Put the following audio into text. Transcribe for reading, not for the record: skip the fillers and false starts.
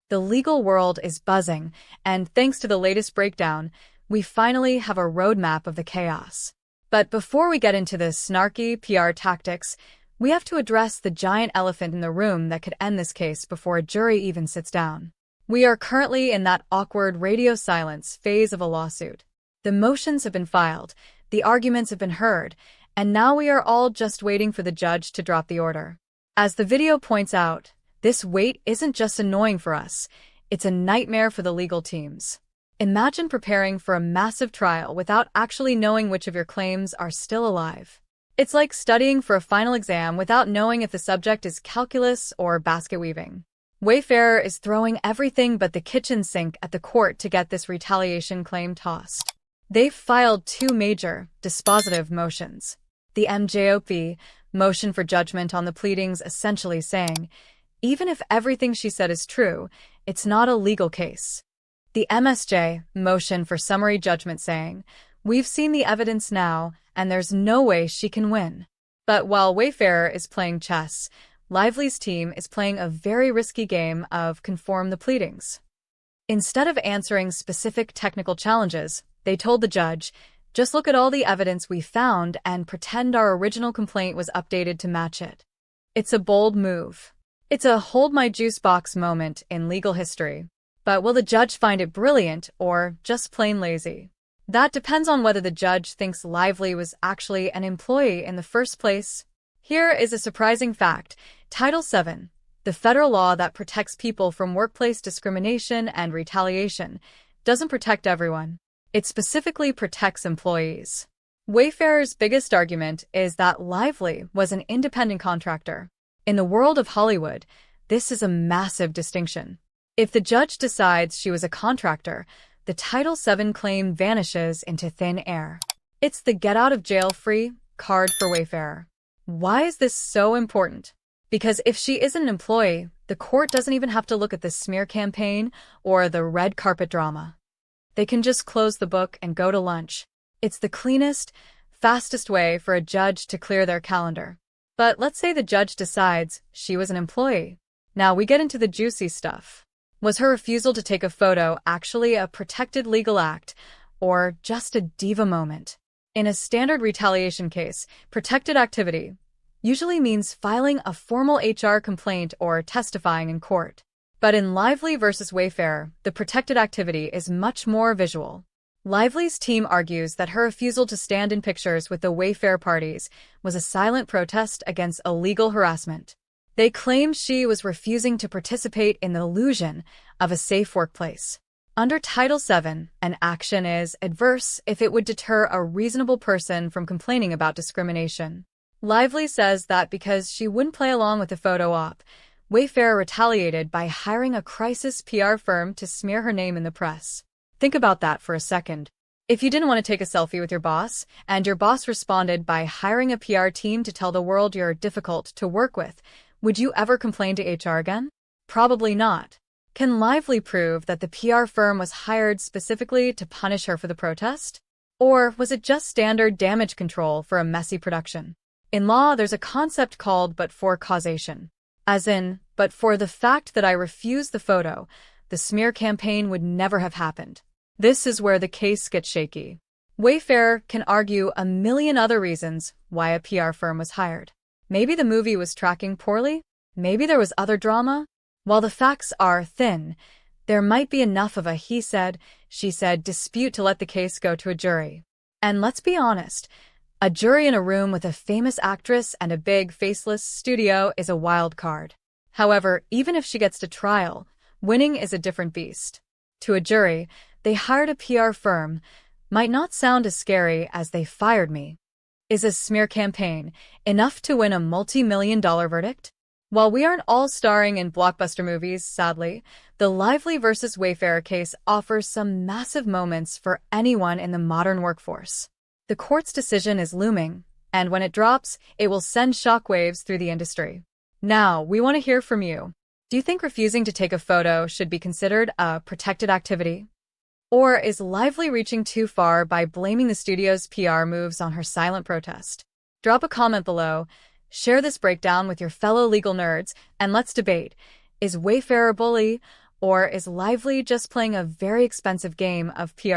The legal world is buzzing, and thanks to the latest breakdown, we finally have a roadmap of the chaos. But before we get into the snarky PR tactics, we have to address the giant elephant in the room that could end this case before a jury even sits down. We are currently in that awkward radio silence phase of a lawsuit. The motions have been filed, the arguments have been heard, and now we are all just waiting for the judge to drop the order. As the video points out, this wait isn't just annoying for us, it's a nightmare for the legal teams. Imagine preparing for a massive trial without actually knowing which of your claims are still alive. It's like studying for a final exam without knowing if the subject is calculus or basket weaving. Wayfarer is throwing everything but the kitchen sink at the court to get this retaliation claim tossed. They've filed two major, dispositive motions. The MJOP, motion for judgment on the pleadings, essentially saying, even if everything she said is true, it's not a legal case. The MSJ, motion for summary judgment, saying, we've seen the evidence now, and there's no way she can win. But while Wayfarer is playing chess, Lively's team is playing a very risky game of conform the pleadings. Instead of answering specific technical challenges, they told the judge, just look at all the evidence we found and pretend our original complaint was updated to match it. It's a bold move. It's a hold my juice box moment in legal history. But will the judge find it brilliant or just plain lazy? That depends on whether the judge thinks Lively was actually an employee in the first place. Here is a surprising fact. Title VII, the federal law that protects people from workplace discrimination and retaliation, doesn't protect everyone. It specifically protects employees. Wayfarer's biggest argument is that Lively was an independent contractor. In the world of Hollywood, this is a massive distinction. If the judge decides she was a contractor, the Title VII claim vanishes into thin air. It's the get-out-of-jail-free card for Wayfarer. Why is this so important? Because if she isn't an employee, the court doesn't even have to look at the smear campaign or the red carpet drama. They can just close the book and go to lunch. It's the cleanest, fastest way for a judge to clear their calendar. But let's say the judge decides she was an employee. Now we get into the juicy stuff. Was her refusal to take a photo actually a protected legal act, or just a diva moment? In a standard retaliation case, protected activity usually means filing a formal HR complaint or testifying in court. But in Lively versus Wayfarer, the protected activity is much more visual. Lively's team argues that her refusal to stand in pictures with the Wayfarer parties was a silent protest against illegal harassment. They claim she was refusing to participate in the illusion of a safe workplace. Under Title VII, an action is adverse if it would deter a reasonable person from complaining about discrimination. Lively says that because she wouldn't play along with the photo op, Wayfarer retaliated by hiring a crisis PR firm to smear her name in the press. Think about that for a second. If you didn't want to take a selfie with your boss, and your boss responded by hiring a PR team to tell the world you're difficult to work with, would you ever complain to HR again? Probably not. Can Lively prove that the PR firm was hired specifically to punish her for the protest? Or was it just standard damage control for a messy production? In law, there's a concept called but-for causation. As in, but for the fact that I refused the photo, the smear campaign would never have happened. This is where the case gets shaky. Wayfarer can argue a million other reasons why a PR firm was hired. Maybe the movie was tracking poorly. Maybe there was other drama. While the facts are thin, there might be enough of a he said, she said dispute to let the case go to a jury. And let's be honest, a jury in a room with a famous actress and a big faceless studio is a wild card. However, even if she gets to trial, winning is a different beast. To a jury, they hired a PR firm might not sound as scary as they fired me. Is a smear campaign enough to win a multi-million-dollar verdict? While we aren't all starring in blockbuster movies, sadly, the Lively versus Wayfarer case offers some massive moments for anyone in the modern workforce. The court's decision is looming, and when it drops, it will send shockwaves through the industry. Now, we want to hear from you. Do you think refusing to take a photo should be considered a protected activity? Or is Lively reaching too far by blaming the studio's PR moves on her silent protest? Drop a comment below, share this breakdown with your fellow legal nerds, and let's debate. Is Wayfarer a bully, Or is Lively just playing a very expensive game of PR